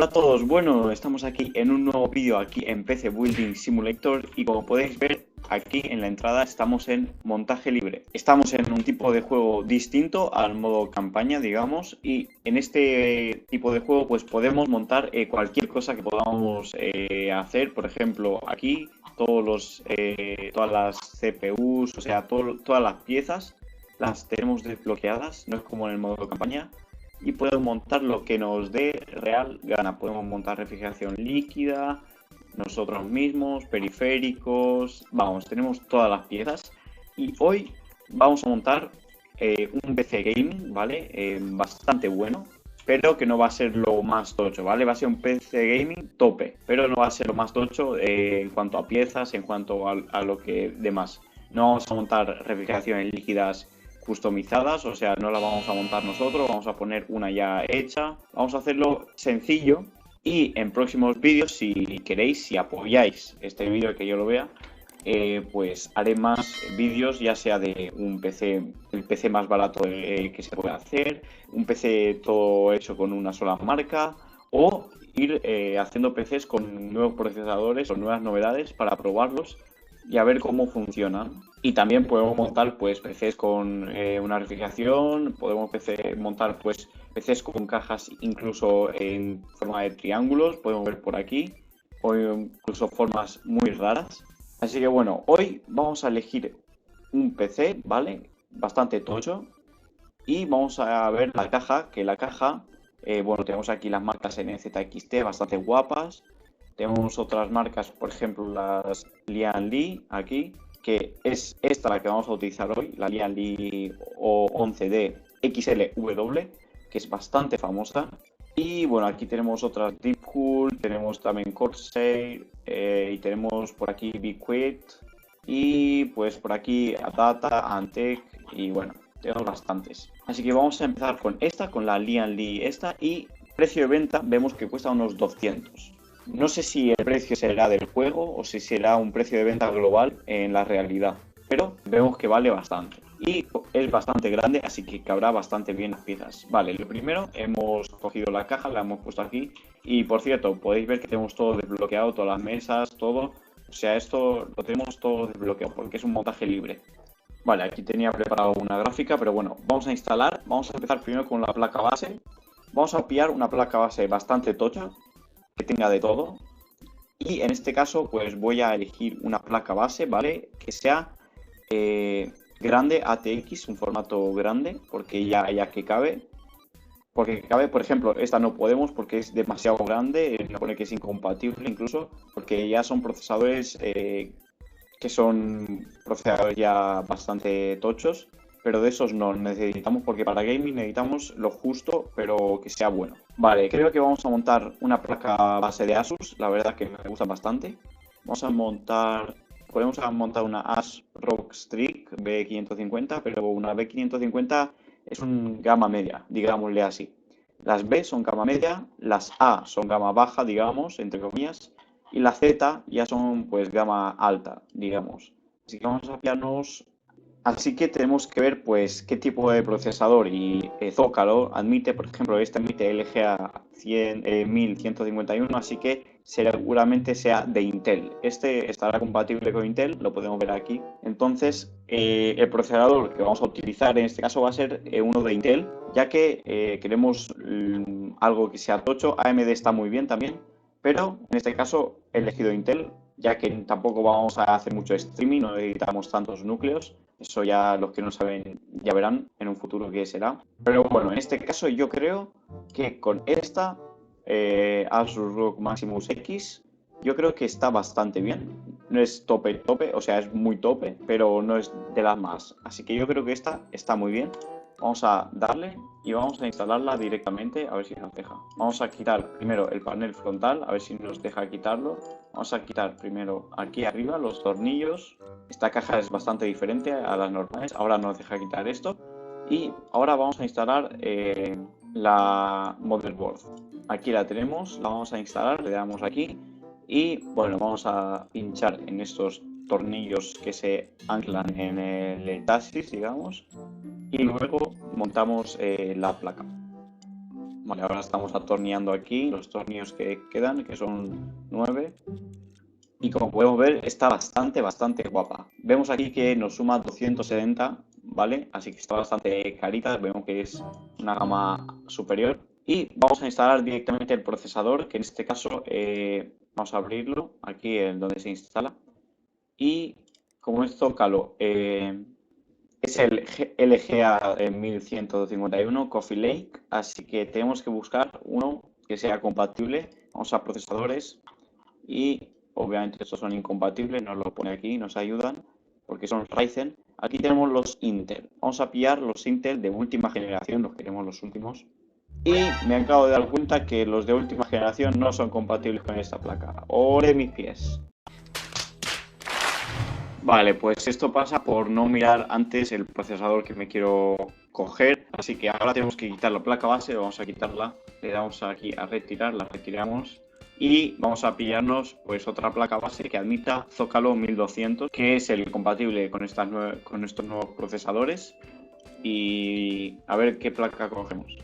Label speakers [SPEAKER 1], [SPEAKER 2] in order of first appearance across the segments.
[SPEAKER 1] Hola a todos, bueno, estamos aquí en un nuevo vídeo aquí en PC Building Simulator y como podéis ver aquí en la entrada estamos en montaje libre. Estamos en un tipo de juego distinto al modo campaña, digamos, y en este tipo de juego pues podemos montar cualquier cosa que podamos hacer. Por ejemplo, aquí todas las CPUs, o sea, todas las piezas las tenemos desbloqueadas, no es como en el modo campaña. Y podemos montar lo que nos dé real gana. Podemos montar refrigeración líquida, nosotros mismos, periféricos, vamos, tenemos todas las piezas. Y hoy vamos a montar un PC gaming, ¿vale? Bastante bueno, pero que no va a ser lo más tocho, ¿vale? Va a ser un PC gaming tope, pero no va a ser lo más tocho en cuanto a piezas, en cuanto a lo que demás. No vamos a montar refrigeraciones líquidas customizadas, o sea, no la vamos a montar nosotros, vamos a poner una ya hecha, vamos a hacerlo sencillo y en próximos vídeos, si queréis, si apoyáis este vídeo que yo lo vea, pues haré más vídeos, ya sea de un PC, el PC más barato que se puede hacer, un PC todo hecho con una sola marca o ir haciendo PCs con nuevos procesadores o nuevas novedades para probarlos y a ver cómo funcionan. Y también podemos montar pues PCs con una refrigeración, podemos montar pues PCs con cajas incluso en forma de triángulos, podemos ver por aquí, o incluso formas muy raras. Así que bueno, hoy vamos a elegir un PC, ¿vale? Bastante tocho. Y vamos a ver la caja, que la caja, bueno, tenemos aquí las marcas NZXT bastante guapas. Tenemos otras marcas, por ejemplo, las Lian Li aquí, que es esta la que vamos a utilizar hoy, la Lian Li O11D XLW, que es bastante famosa. Y bueno, aquí tenemos otras Deepcool, tenemos también Corsair y tenemos por aquí BigQuit y pues por aquí Adata, Antec y bueno, tenemos bastantes. Así que vamos a empezar con esta, con la Lian Li esta y precio de venta vemos que cuesta unos 200. No sé si el precio será del juego o si será un precio de venta global en la realidad, pero vemos que vale bastante. Y es bastante grande, así que cabrá bastante bien las piezas. Vale, lo primero, hemos cogido la caja, la hemos puesto aquí. Y por cierto, podéis ver que tenemos todo desbloqueado, todas las mesas, todo. O sea, esto lo tenemos todo desbloqueado porque es un montaje libre. Vale, aquí tenía preparado una gráfica, pero bueno, vamos a instalar. Vamos a empezar primero con la placa base. Vamos a pillar una placa base bastante tocha, que tenga de todo. Y en este caso, pues voy a elegir una placa base, ¿vale? Que sea grande, ATX, un formato grande, porque ya que cabe. Porque cabe, por ejemplo, esta no podemos porque es demasiado grande, me pone que es incompatible incluso, porque ya son procesadores que son procesadores ya bastante tochos, pero de esos no necesitamos porque para gaming necesitamos lo justo, pero que sea bueno. Vale, creo que vamos a montar una placa base de Asus, la verdad que me gusta bastante. Podemos montar una ASUS ROG Strix B550, pero una B550 es un gama media, digámosle así. Las B son gama media, las A son gama baja, digamos, entre comillas, y la Z ya son pues gama alta, digamos. Así que vamos a pillarnos. Así que tenemos que ver pues qué tipo de procesador y Zócalo admite, por ejemplo, este admite LGA 1151, así que seguramente sea de Intel. Este estará compatible con Intel, lo podemos ver aquí. Entonces, el procesador que vamos a utilizar en este caso va a ser uno de Intel, ya que queremos algo que sea tocho. AMD está muy bien también, pero en este caso he elegido Intel, ya que tampoco vamos a hacer mucho streaming, no necesitamos tantos núcleos. Eso ya los que no saben ya verán en un futuro qué será. Pero bueno, en este caso yo creo que con esta Asus ROG Maximus X, yo creo que está bastante bien. No es tope, o sea, es muy tope, pero no es de las más. Así que yo creo que esta está muy bien. Vamos a darle y vamos a instalarla directamente a ver si nos deja. Vamos a quitar primero el panel frontal, a ver si nos deja quitarlo. Vamos a quitar primero aquí arriba los tornillos. Esta caja es bastante diferente a las normales. Ahora nos deja quitar esto. Y ahora vamos a instalar la motherboard. Aquí la tenemos, la vamos a instalar, le damos aquí. Y bueno, vamos a pinchar en estos tornillos que se anclan en el chasis, digamos. Y luego montamos la placa. Vale, ahora estamos atornillando aquí los tornillos que quedan, que son 9. Y como podemos ver, está bastante guapa. Vemos aquí que nos suma 270, ¿vale? Así que está bastante carita, vemos que es una gama superior. Y vamos a instalar directamente el procesador, que en este caso vamos a abrirlo aquí en donde se instala. Y como es Zócalo, es el LGA 1151 Coffee Lake, así que tenemos que buscar uno que sea compatible. Vamos a procesadores y obviamente estos son incompatibles, nos lo pone aquí, nos ayudan porque son Ryzen. Aquí tenemos los Intel. Vamos a pillar los Intel de última generación, los queremos los últimos. Y me acabo de dar cuenta que los de última generación no son compatibles con esta placa. ¡Ore mis pies! Vale, pues esto pasa por no mirar antes el procesador que me quiero coger, así que ahora tenemos que quitar la placa base, vamos a quitarla, le damos aquí a retirar, la retiramos y vamos a pillarnos pues otra placa base que admita Zócalo 1200, que es el compatible con con estos nuevos procesadores y a ver qué placa cogemos.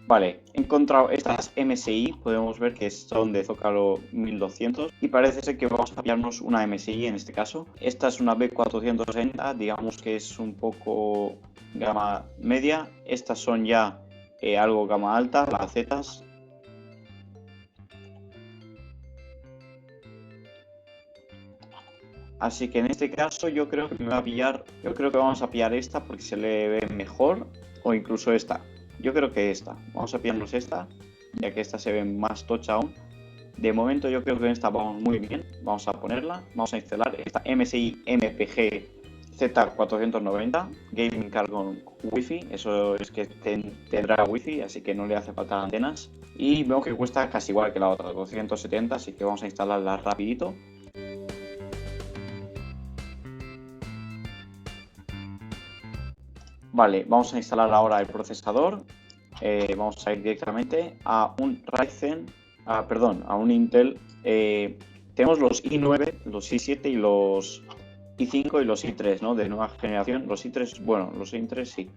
[SPEAKER 1] Vale, he encontrado estas MSI, podemos ver que son de Zócalo 1200 y parece ser que vamos a pillarnos una MSI en este caso. Esta es una B460, digamos que es un poco gama media. Estas son ya algo gama alta, las Zetas. Así que en este caso yo creo que vamos a pillar esta porque se le ve mejor o incluso esta. Yo creo que esta. Vamos a pillarnos esta, ya que esta se ve más tocha aún. De momento yo creo que en esta vamos muy bien. Vamos a ponerla. Vamos a instalar esta MSI MPG Z490 Gaming Card con Wi-Fi. Eso es que tendrá Wi-Fi, así que no le hace falta antenas. Y vemos que cuesta casi igual que la otra, 270, así que vamos a instalarla rapidito. Vale, vamos a instalar ahora el procesador. Vamos a ir directamente a un Ryzen, a un Intel. Tenemos los i9, los i7 y los i5 y los i3, ¿no? De nueva generación. Los i3, bueno, los i3 sí.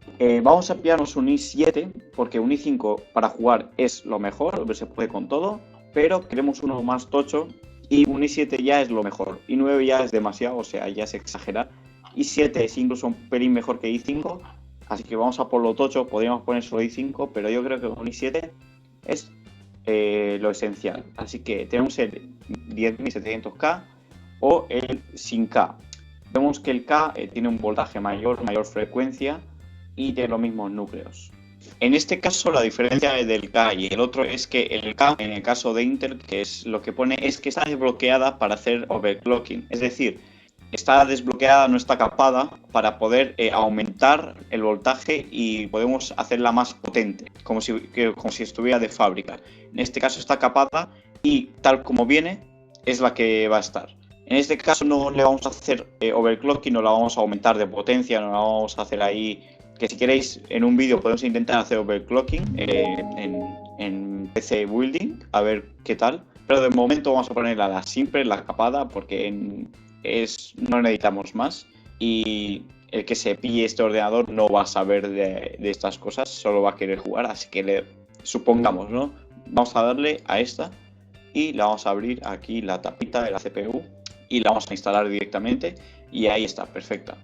[SPEAKER 1] Vamos a pillarnos un i7 porque un i5 para jugar es lo mejor, se puede con todo, pero queremos uno más tocho y un i7 ya es lo mejor. i9 ya es demasiado, o sea, ya es exagerar. i7 es incluso un pelín mejor que i5. Así que vamos a por lo tocho, podríamos poner solo i5, pero yo creo que un i7 es lo esencial. Así que tenemos el 10700K o el sin K. Vemos que el K tiene un voltaje mayor frecuencia y tiene los mismos núcleos. En este caso la diferencia del K y el otro es que el K, en el caso de Intel, que es lo que pone, es que está desbloqueada para hacer overclocking. Es decir, está desbloqueada, no está capada para poder aumentar el voltaje y podemos hacerla más potente, como si estuviera de fábrica. En este caso está capada y tal como viene es la que va a estar. En este caso no le vamos a hacer overclocking, no la vamos a aumentar de potencia, no la vamos a hacer ahí, que si queréis en un vídeo podemos intentar hacer overclocking en PC Building, a ver qué tal. Pero de momento vamos a ponerla la simple, la capada, porque no necesitamos más y el que se pille este ordenador no va a saber de estas cosas, solo va a querer jugar, así que supongamos, ¿no? Vamos a darle a esta y la vamos a abrir aquí la tapita de la CPU y la vamos a instalar directamente y ahí está, perfecta.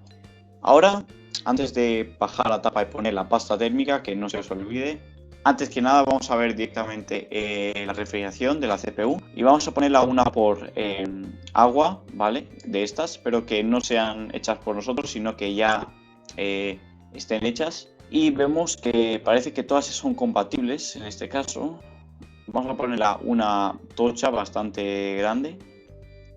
[SPEAKER 1] Ahora, antes de bajar la tapa y poner la pasta térmica, que no se os olvide, antes que nada vamos a ver directamente la refrigeración de la CPU y vamos a ponerla una por agua, ¿vale? De estas, pero que no sean hechas por nosotros, sino que ya estén hechas. Y vemos que parece que todas son compatibles en este caso. Vamos a ponerla una tocha bastante grande.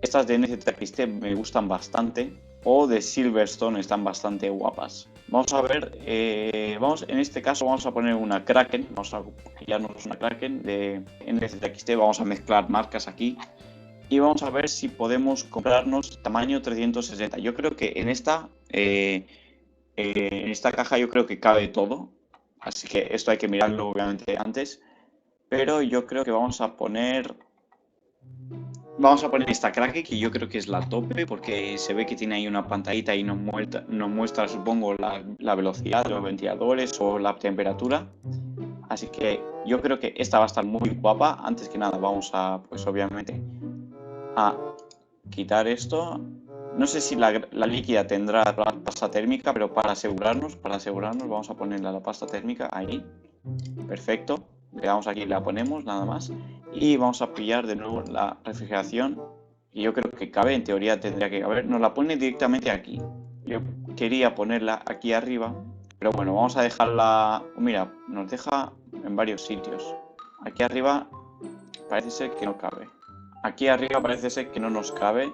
[SPEAKER 1] Estas de NZXT me gustan bastante, o de Silverstone están bastante guapas. Vamos a ver, en este caso vamos a poner una Kraken, vamos a pillarnos una Kraken de NZXT, vamos a mezclar marcas aquí y vamos a ver si podemos comprarnos tamaño 360. Yo creo que en esta caja yo creo que cabe todo, así que esto hay que mirarlo obviamente antes, pero yo creo que vamos a poner esta Kraken, que yo creo que es la tope, porque se ve que tiene ahí una pantallita y nos muestra supongo, la velocidad de los ventiladores o la temperatura. Así que yo creo que esta va a estar muy guapa. Antes que nada vamos a, pues obviamente, a quitar esto. No sé si la líquida tendrá pasta térmica, pero para asegurarnos, vamos a ponerle la pasta térmica ahí. Perfecto. Le damos aquí, la ponemos nada más. Y vamos a pillar de nuevo la refrigeración. Y yo creo que cabe, en teoría tendría que caber. Nos la pone directamente aquí. Yo quería ponerla aquí arriba. Pero bueno, vamos a dejarla... Mira, nos deja en varios sitios. Aquí arriba parece ser que no cabe. Aquí arriba parece ser que no nos cabe.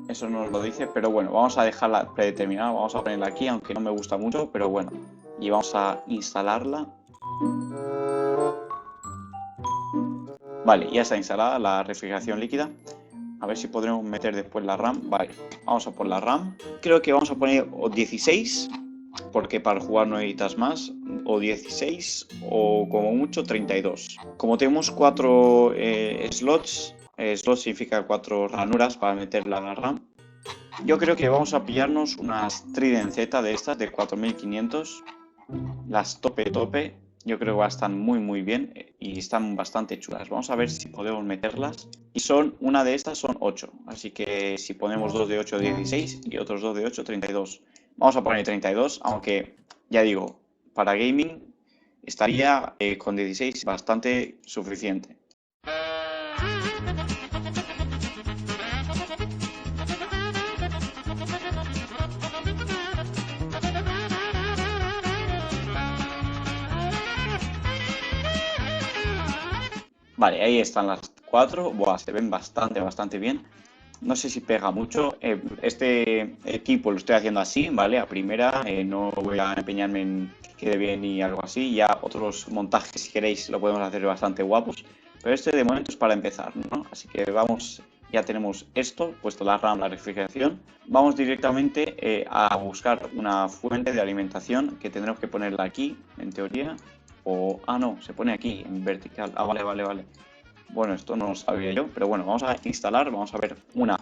[SPEAKER 1] Eso nos lo dice, pero bueno, vamos a dejarla predeterminada. Vamos a ponerla aquí, aunque no me gusta mucho, pero bueno. Y vamos a instalarla. Vale, ya está instalada la refrigeración líquida. A ver si podremos meter después la RAM. Vale, vamos a por la RAM. Creo que vamos a poner 16, porque para jugar no necesitas más. O 16 o como mucho 32. Como tenemos 4 slots, slot significa 4 ranuras para meter la RAM. Yo creo que vamos a pillarnos unas Trident Z de estas de 4500. Las tope. Yo creo que están muy bien y están bastante chulas. Vamos a ver si podemos meterlas. Y una de estas son 8. Así que si ponemos 2 de 8, 16 y otros 2 de 8, 32. Vamos a poner 32, aunque ya digo, para gaming estaría con 16 bastante suficiente. Vale, ahí están las 4. Buah, se ven bastante bien. No sé si pega mucho. Este equipo lo estoy haciendo así, ¿vale? A primera, no voy a empeñarme en que quede bien y algo así. Ya otros montajes, si queréis, lo podemos hacer bastante guapos. Pero este de momento es para empezar, ¿no? Así que vamos, ya tenemos esto, puesto la RAM, la refrigeración. Vamos directamente a buscar una fuente de alimentación que tendremos que ponerla aquí, en teoría. No, se pone aquí, en vertical. Ah, vale. Bueno, esto no lo sabía yo, pero bueno, vamos a instalar, vamos a ver una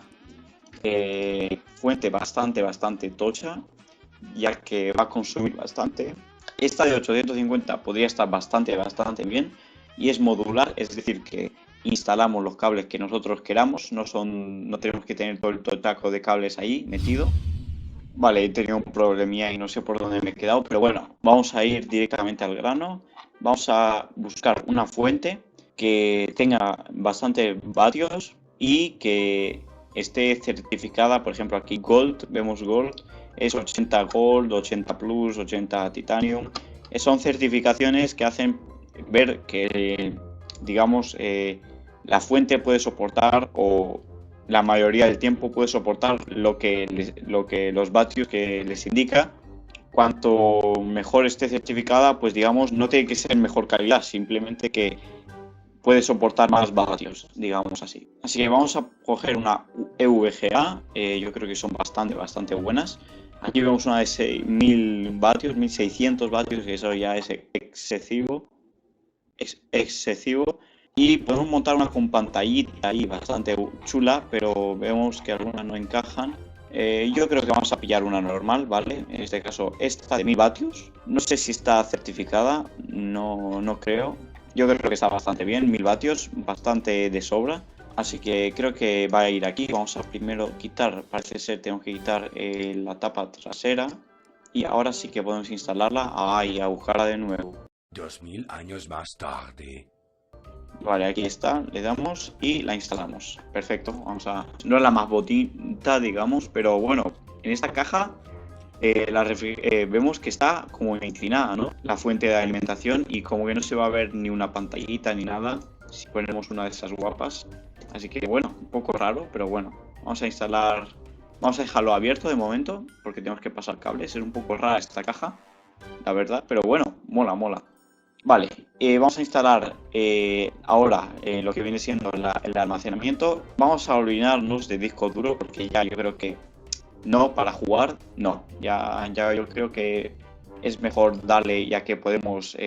[SPEAKER 1] fuente bastante tocha, ya que va a consumir bastante. Esta de 850 podría estar bastante bien y es modular, es decir, que instalamos los cables que nosotros queramos, no tenemos que tener todo el totaco de cables ahí metido. Vale, he tenido un problemilla y no sé por dónde me he quedado, pero bueno, vamos a ir directamente al grano. Vamos a buscar una fuente que tenga bastante vatios y que esté certificada, por ejemplo aquí Gold, vemos Gold, es 80 Gold, 80 Plus, 80 Titanium. Son certificaciones que hacen ver que, digamos, la fuente puede soportar o la mayoría del tiempo puede soportar lo que los vatios que les indica. Cuanto mejor esté certificada, pues digamos, no tiene que ser mejor calidad, simplemente que puede soportar más vatios, digamos así. Así que vamos a coger una EVGA, yo creo que son bastante buenas. Aquí vemos una de 6000 vatios, 1600 vatios, que eso ya es excesivo. Y podemos montar una con pantallita ahí bastante chula, pero vemos que algunas no encajan. Yo creo que vamos a pillar una normal, ¿vale? En este caso esta de 1000 vatios. No sé si está certificada, no creo. Yo creo que está bastante bien, 1000 vatios, bastante de sobra. Así que creo que va a ir aquí. Vamos a primero quitar, parece ser, tengo que quitar la tapa trasera. Y ahora sí que podemos instalarla. Y a buscarla de nuevo.
[SPEAKER 2] 2000 años más tarde.
[SPEAKER 1] Vale, aquí está, le damos y la instalamos. Perfecto, no es la más bonita, digamos, pero bueno, en esta caja vemos que está como inclinada, ¿no? La fuente de alimentación y como que no se va a ver ni una pantallita ni nada si ponemos una de esas guapas. Así que bueno, un poco raro, pero bueno, vamos a dejarlo abierto de momento porque tenemos que pasar cables. Es un poco rara esta caja, la verdad, pero bueno, mola. Vale, vamos a instalar ahora lo que viene siendo el almacenamiento. Vamos a olvidarnos de disco duro porque ya yo creo que no, para jugar, no. Ya yo creo que es mejor darle, ya que podemos,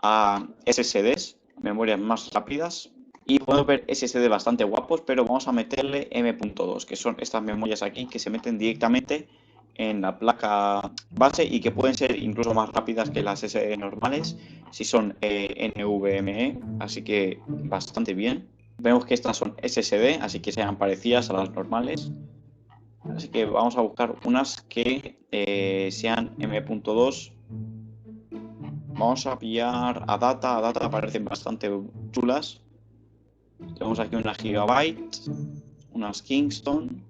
[SPEAKER 1] a SSDs, memorias más rápidas. Y podemos ver SSD bastante guapos, pero vamos a meterle M.2, que son estas memorias aquí que se meten directamente en la placa base y que pueden ser incluso más rápidas que las SSD normales si son NVMe, así que bastante bien. Vemos que estas son SSD, así que sean parecidas a las normales. Así que vamos a buscar unas que sean M.2. Vamos a pillar a Data parecen bastante chulas. Tenemos aquí unas Gigabyte, unas Kingston.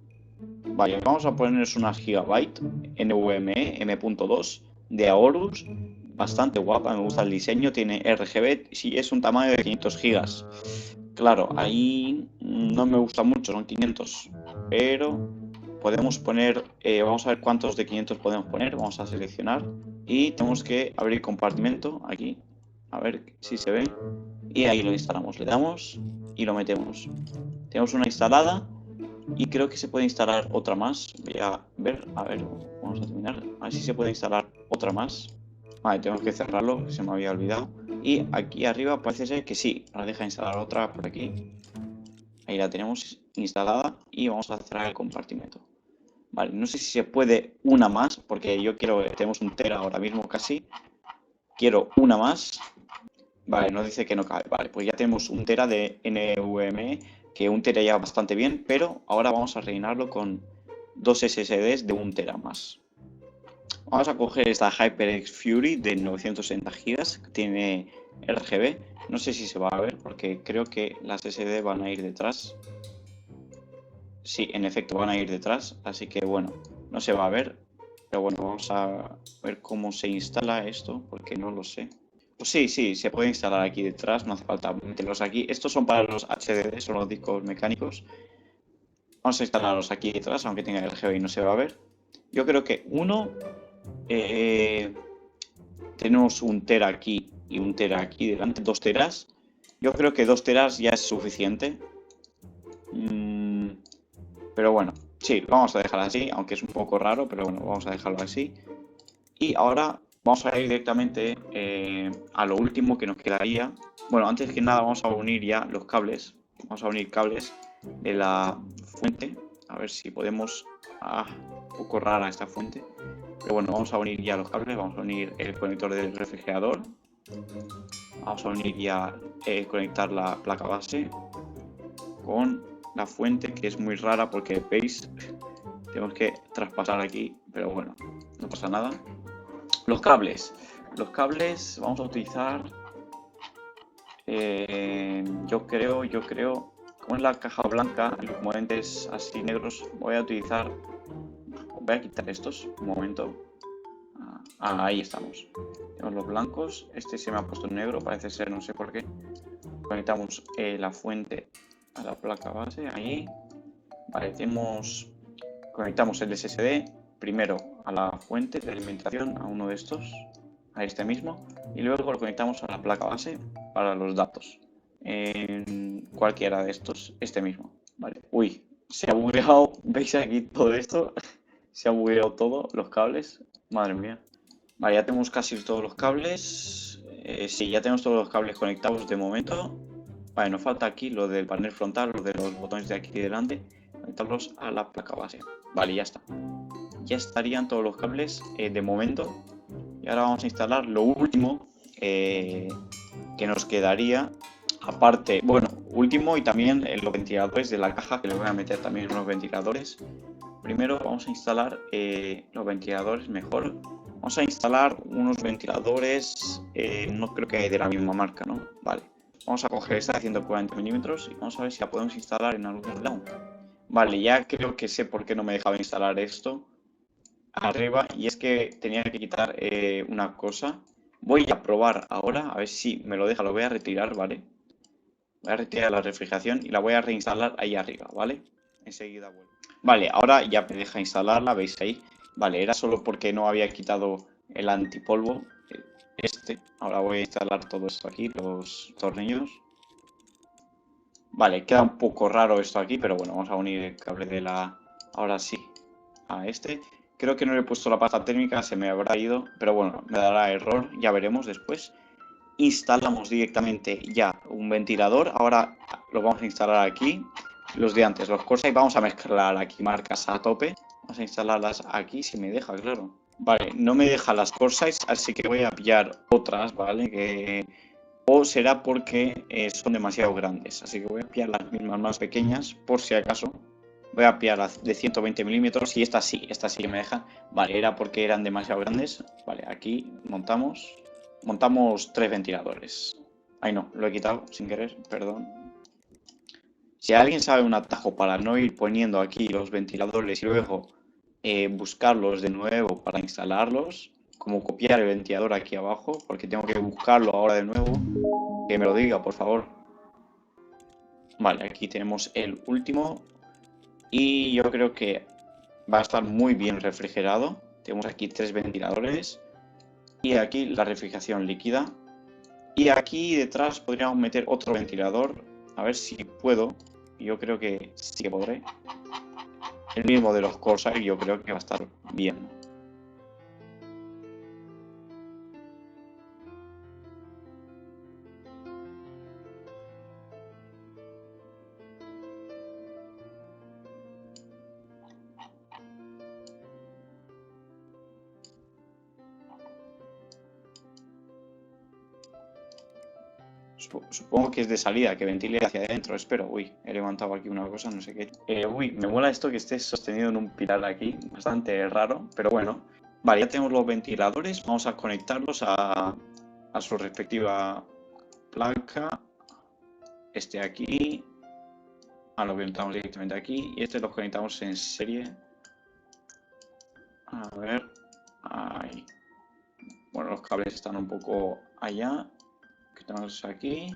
[SPEAKER 1] Vale, vamos a ponernos unas Gigabyte NVMe M.2 de Aorus. Bastante guapa, me gusta el diseño, tiene RGB, sí, es un tamaño de 500 gigas. Claro, ahí no me gusta mucho, son 500, pero podemos poner, vamos a ver cuántos de 500 podemos poner, vamos a seleccionar y tenemos que abrir compartimento aquí, a ver si se ve, y ahí lo instalamos, le damos y lo metemos. Tenemos una instalada y creo que se puede instalar otra más, voy a ver, vamos a terminar, a ver si se puede instalar otra más. Vale, tenemos que cerrarlo, se me había olvidado. Y aquí arriba parece ser que sí, nos deja instalar otra por aquí. Ahí la tenemos instalada y vamos a cerrar el compartimento. Vale, no sé si se puede una más, porque yo quiero, tenemos un tera ahora mismo casi. Quiero una más. Vale, nos dice que no cabe. Vale, pues ya tenemos un tera de NVMe, que un tera ya bastante bien, pero ahora vamos a rellenarlo con dos SSDs de un tera más. Vamos a coger esta HyperX Fury de 960 GB, que tiene RGB. No sé si se va a ver porque creo que las SD van a ir detrás. Sí, en efecto van a ir detrás, así que bueno, no se va a ver. Pero bueno, vamos a ver cómo se instala esto, porque no lo sé. Pues sí, se puede instalar aquí detrás, no hace falta meterlos aquí. Estos son para los HDD, son los discos mecánicos. Vamos a instalarlos aquí detrás, aunque tenga RGB y no se va a ver. Yo creo que tenemos un tera aquí y un tera aquí delante, 2 teras. Yo creo que 2 teras ya es suficiente. Pero bueno, sí, lo vamos a dejar así, aunque es un poco raro, pero bueno, vamos a dejarlo así. Y ahora vamos a ir directamente a lo último que nos quedaría. Bueno, antes que nada vamos a unir ya los cables. Vamos a unir cables de la fuente. A ver si podemos... un poco rara esta fuente. Pero bueno, vamos a unir ya los cables. Vamos a unir el conector del refrigerador. Vamos a unir ya, conectar la placa base con la fuente, que es muy rara porque veis, tenemos que traspasar aquí, pero bueno, no pasa nada. Los cables vamos a utilizar, yo creo, como es la caja blanca, los componentes así negros, voy a quitar estos, un momento. Ahí estamos. Tenemos los blancos, este se me ha puesto en negro, parece ser, no sé por qué. Conectamos la fuente a la placa base, ahí. Vale, conectamos el SSD primero a la fuente de alimentación, a uno de estos, a este mismo, y luego lo conectamos a la placa base para los datos. En cualquiera de estos, este mismo. Vale. Uy, se ha bugueado, ¿veis aquí todo esto? Se ha bugueado todo, los cables, madre mía. Vale, ya tenemos casi todos los cables. Sí, ya tenemos todos los cables conectados de momento. Vale, nos falta aquí lo del panel frontal, lo de los botones de aquí delante. Conectarlos a la placa base. Vale, ya está. Ya estarían todos los cables de momento. Y ahora vamos a instalar lo último que nos quedaría. Aparte, bueno, último y también los ventiladores de la caja, que le voy a meter también unos ventiladores. Primero vamos a instalar los ventiladores mejor. Vamos a instalar unos ventiladores, no creo que de la misma marca, ¿no? Vale. Vamos a coger esta de 140 milímetros y vamos a ver si la podemos instalar en algún lado. Vale, ya creo que sé por qué no me dejaba instalar esto arriba, y es que tenía que quitar una cosa. Voy a probar ahora, a ver si me lo deja, lo voy a retirar, ¿vale? Voy a retirar la refrigeración y la voy a reinstalar ahí arriba, ¿vale? Enseguida vuelvo. Vale, ahora ya me deja instalarla, ¿veis ahí? Vale, era solo porque no había quitado el antipolvo, Ahora voy a instalar todo esto aquí, los tornillos. Vale, queda un poco raro esto aquí, pero bueno, vamos a unir el cable de la... Ahora sí, a este. Creo que no le he puesto la pasta térmica, se me habrá ido, pero bueno, me dará error, ya veremos después. Instalamos directamente ya un ventilador, ahora lo vamos a instalar aquí. Los de antes, los Corsair, vamos a mezclar aquí marcas a tope. Vamos a instalarlas aquí si me deja, claro. Vale, no me deja las core size, así que voy a pillar otras, ¿vale? O será porque son demasiado grandes, así que voy a pillar las mismas más pequeñas, por si acaso. Voy a pillar las de 120 milímetros y estas sí me dejan. Vale, era porque eran demasiado grandes. Vale, aquí montamos 3 ventiladores. Ay no, lo he quitado sin querer, perdón. Si alguien sabe un atajo para no ir poniendo aquí los ventiladores y luego buscarlos de nuevo para instalarlos, como copiar el ventilador aquí abajo, porque tengo que buscarlo ahora de nuevo, que me lo diga, por favor. Vale, aquí tenemos el último y yo creo que va a estar muy bien refrigerado. Tenemos aquí 3 ventiladores y aquí la refrigeración líquida. Y aquí detrás podríamos meter otro ventilador, a ver si puedo. Yo creo que sí que podré. El mismo de los Corsair, yo creo que va a estar bien. Supongo que es de salida, que ventile hacia adentro, espero. Uy, he levantado aquí una cosa, no sé qué. Uy, me mola esto que esté sostenido en un pilar aquí, bastante raro, pero bueno. Vale, ya tenemos los ventiladores, vamos a conectarlos a su respectiva placa. Este aquí, lo conectamos directamente aquí y este lo conectamos en serie. A ver, ahí. Bueno, los cables están un poco allá. Quitamos aquí.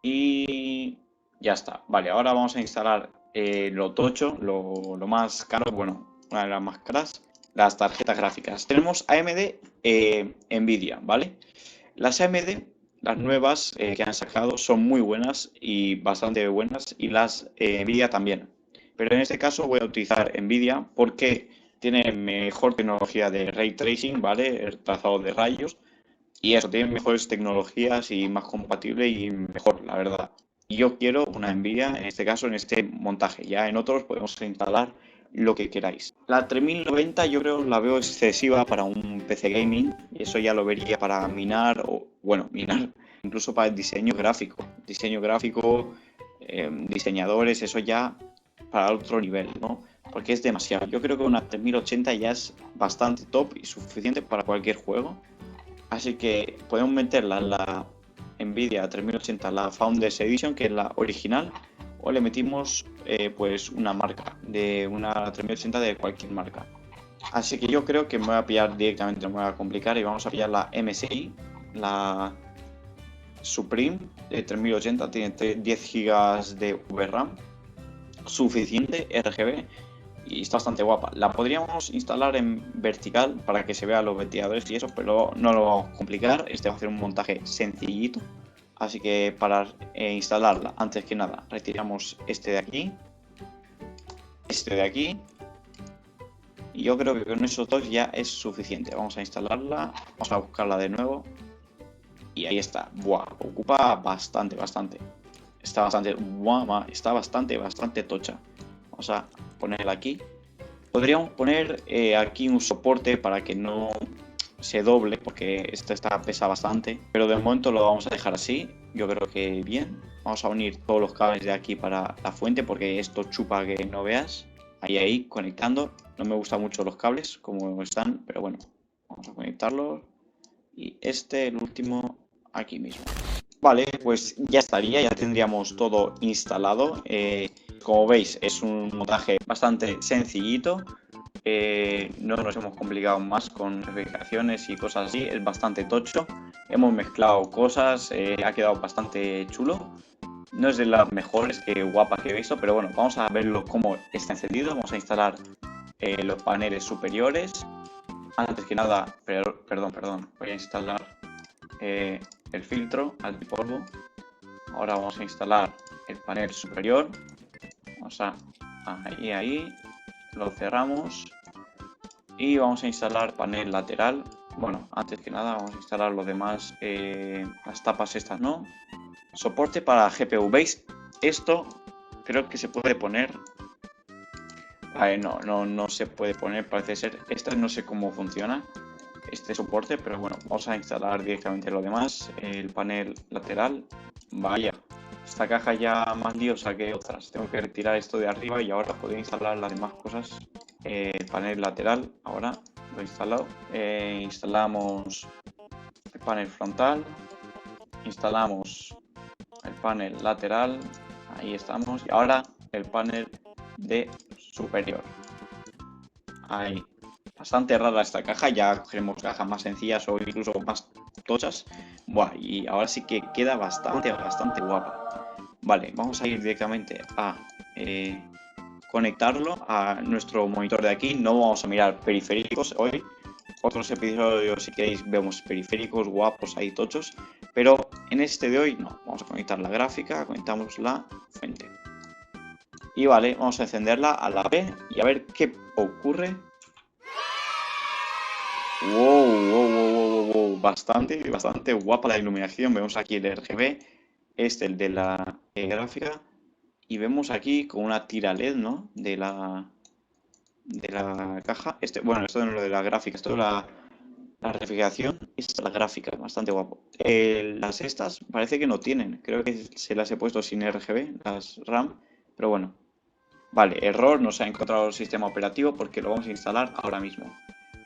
[SPEAKER 1] Y ya está. Vale, ahora vamos a instalar lo tocho, lo más caro, bueno, una de las más caras, las tarjetas gráficas. Tenemos AMD, Nvidia, ¿vale? Las AMD, las nuevas que han sacado, son muy buenas y bastante buenas, y las Nvidia también. Pero en este caso voy a utilizar Nvidia porque tiene mejor tecnología de Ray Tracing, ¿vale? El trazado de rayos. Y eso, tiene mejores tecnologías y más compatible y mejor, la verdad. Y yo quiero una Nvidia, en este caso, en este montaje. Ya en otros podemos instalar lo que queráis. La 3090 yo creo la veo excesiva para un PC gaming. Y eso ya lo vería para minar, o bueno, minar, incluso para el diseño gráfico. Diseño gráfico, diseñadores, eso ya para otro nivel, ¿no? Porque es demasiado. Yo creo que una 3080 ya es bastante top y suficiente para cualquier juego. Así que podemos meterla en la Nvidia 3080, la Founders Edition, que es la original, o le metimos pues una marca, de una 3080 de cualquier marca. Así que yo creo que me voy a pillar directamente, no me voy a complicar, y vamos a pillar la MSI, la Supreme de 3080, tiene 10 GB de VRAM, suficiente RGB. Y está bastante guapa. La podríamos instalar en vertical para que se vean los ventiladores y eso, pero no lo vamos a complicar. Este va a ser un montaje sencillito. Así que para instalarla, antes que nada, retiramos este de aquí, este de aquí. Y yo creo que con esos dos ya es suficiente. Vamos a instalarla, vamos a buscarla de nuevo. Y ahí está. Buah, ocupa bastante. Está bastante, buah, está bastante tocha. Vamos a ponerla aquí. Podríamos poner aquí un soporte para que no se doble, porque esta pesa bastante. Pero de momento lo vamos a dejar así. Yo creo que bien. Vamos a unir todos los cables de aquí para la fuente, porque esto chupa que no veas. Ahí, conectando. No me gustan mucho los cables como están, pero bueno. Vamos a conectarlos. Y el último, aquí mismo. Vale, pues ya estaría, ya tendríamos todo instalado. Como veis, es un montaje bastante sencillito. No nos hemos complicado más con refrigeraciones y cosas así, es bastante tocho. Hemos mezclado cosas, ha quedado bastante chulo. No es de las mejores guapas que he visto, pero bueno, vamos a verlo cómo está encendido. Vamos a instalar los paneles superiores. Antes que nada, perdón, voy a instalar el filtro antipolvo. Ahora vamos a instalar el panel superior. Vamos a ahí, lo cerramos y vamos a instalar panel lateral. Bueno, antes que nada vamos a instalar los demás, las tapas estas no. Soporte para GPU, ¿veis? Esto creo que se puede poner Vale, no se puede poner, parece ser. Esta no sé cómo funciona, este soporte, pero bueno, vamos a instalar directamente lo demás. El panel lateral. Vaya, esta caja ya más liosa que otras. Tengo que retirar esto de arriba y ahora puedo instalar las demás cosas. Panel lateral, ahora lo he instalado. Instalamos el panel frontal. Instalamos el panel lateral. Ahí estamos. Y ahora el panel de superior. Ahí. Bastante rara esta caja. Ya cogeremos cajas más sencillas o incluso más tochas. Buah, y ahora sí que queda bastante guapa. Vale, vamos a ir directamente a conectarlo a nuestro monitor de aquí. No vamos a mirar periféricos hoy. Otros episodios, si queréis, vemos periféricos guapos ahí tochos. Pero en este de hoy no. Vamos a conectar la gráfica, conectamos la fuente. Y vale, vamos a encenderla a la P y a ver qué ocurre. Wow. Bastante guapa la iluminación. Vemos aquí el RGB, el de la gráfica. Y vemos aquí con una tira LED, ¿no? De la caja. Bueno, esto no es lo de la gráfica, esto es la refrigeración. Esta es la gráfica, bastante guapo. Las estas parece que no tienen. Creo que se las he puesto sin RGB, las RAM. Pero bueno. Vale, error, no se ha encontrado el sistema operativo porque lo vamos a instalar ahora mismo.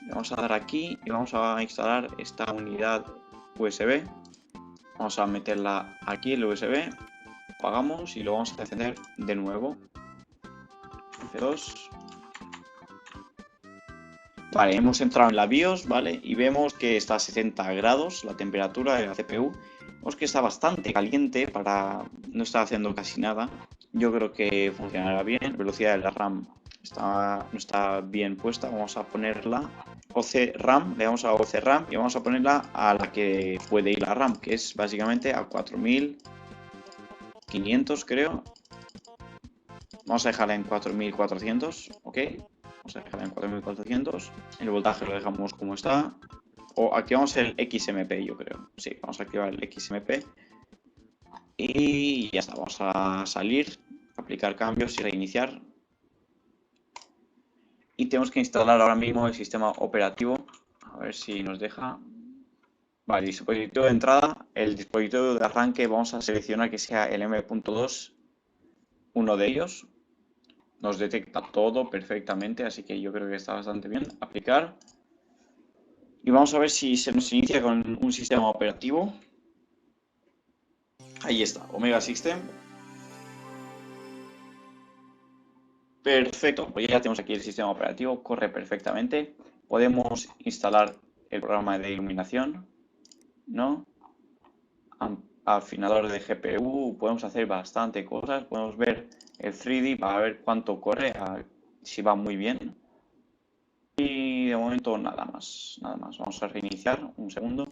[SPEAKER 1] Le vamos a dar aquí y vamos a instalar esta unidad USB. Vamos a meterla aquí, el USB. Apagamos y lo vamos a encender de nuevo. F2. Vale, hemos entrado en la BIOS, ¿vale? Y vemos que está a 70 grados la temperatura de la CPU. Vemos que está bastante caliente no está haciendo casi nada. Yo creo que funcionará bien. La velocidad de la RAM no está bien puesta. Vamos a ponerla OC RAM, le damos a OC RAM y vamos a ponerla a la que puede ir la RAM, que es básicamente a 4500, creo. Vamos a dejarla en 4400, ok. Vamos a dejarla en 4400. El voltaje lo dejamos como está. O activamos el XMP, yo creo. Sí, vamos a activar el XMP. Y ya está, vamos a salir, aplicar cambios y reiniciar. Y tenemos que instalar ahora mismo el sistema operativo. A ver si nos deja. Vale, dispositivo de entrada. El dispositivo de arranque vamos a seleccionar que sea el M.2, uno de ellos. Nos detecta todo perfectamente, así que yo creo que está bastante bien. Aplicar. Y vamos a ver si se nos inicia con un sistema operativo. Ahí está, Omega System. Perfecto, pues ya tenemos aquí el sistema operativo, corre perfectamente. Podemos instalar el programa de iluminación, ¿no? Afinador de GPU, podemos hacer bastante cosas. Podemos ver el 3D para ver cuánto corre, si va muy bien. Y de momento nada más. Vamos a reiniciar un segundo.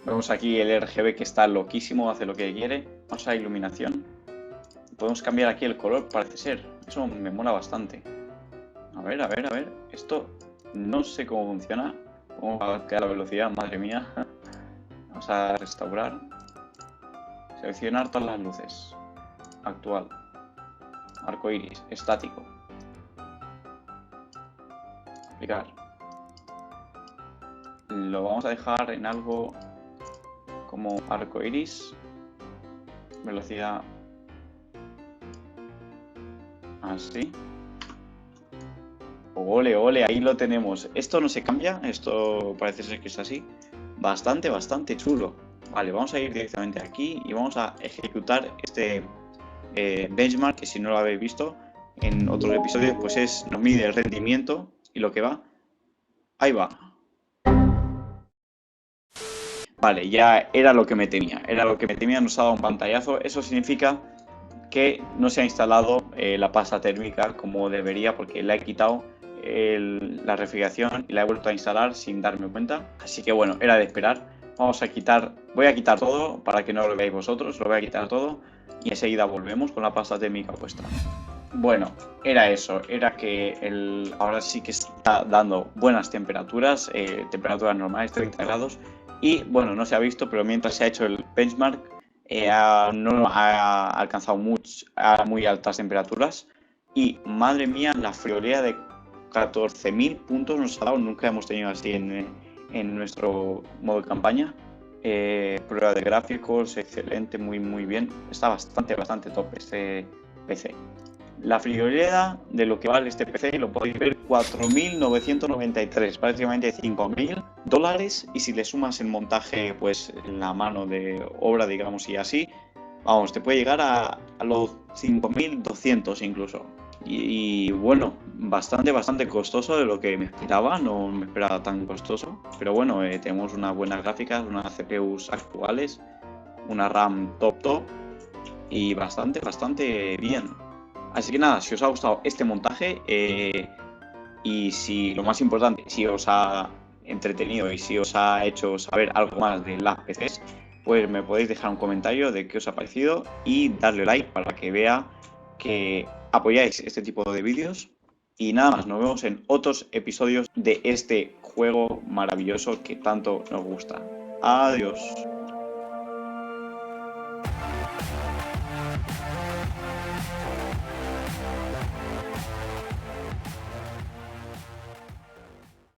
[SPEAKER 1] Vemos aquí el RGB que está loquísimo, hace lo que quiere. Vamos a iluminación. Podemos cambiar aquí el color, parece ser. Eso me mola bastante. A ver. Esto no sé cómo funciona. ¿Cómo va a quedar la velocidad? Madre mía. Vamos a restaurar. Seleccionar todas las luces. Actual. Arco iris. Estático. Aplicar. Lo vamos a dejar en algo como arco iris. Velocidad. Así. Ole, ahí lo tenemos. Esto no se cambia, esto parece ser que es así. Bastante chulo. Vale, vamos a ir directamente aquí y vamos a ejecutar este benchmark, que si no lo habéis visto en otros episodios, pues nos mide el rendimiento y lo que va. Ahí va. Vale, ya era lo que me temía. Nos ha dado un pantallazo. Eso significa que no se ha instalado la pasta térmica como debería, porque le he quitado la refrigeración y la he vuelto a instalar sin darme cuenta. Así que bueno, era de esperar. Voy a quitar todo para que no lo veáis vosotros. Lo voy a quitar todo y enseguida volvemos con la pasta térmica puesta. Bueno, era eso, era que ahora sí que está dando buenas temperaturas, temperaturas normales, 30 grados. Y bueno, no se ha visto, pero mientras se ha hecho el benchmark, no ha alcanzado muy altas temperaturas. Y madre mía, la friolera de 14.000 puntos nos ha dado, nunca hemos tenido así en nuestro modo de campaña. Prueba de gráficos, excelente, muy bien. Está bastante top este PC. La friolera de lo que vale este PC lo podéis ver 4.993, prácticamente $5.000. Y si le sumas el montaje, pues la mano de obra, digamos, y así, vamos, te puede llegar a los 5.200 incluso. Y bueno, bastante costoso de lo que me esperaba, no me esperaba tan costoso. Pero bueno, tenemos unas buenas gráficas, unas CPUs actuales, una RAM top y bastante bien. Así que nada, si os ha gustado este montaje y si lo más importante, si os ha entretenido y si os ha hecho saber algo más de las PCs, pues me podéis dejar un comentario de qué os ha parecido y darle like para que vea que apoyáis este tipo de vídeos. Y nada más, nos vemos en otros episodios de este juego maravilloso que tanto nos gusta. Adiós.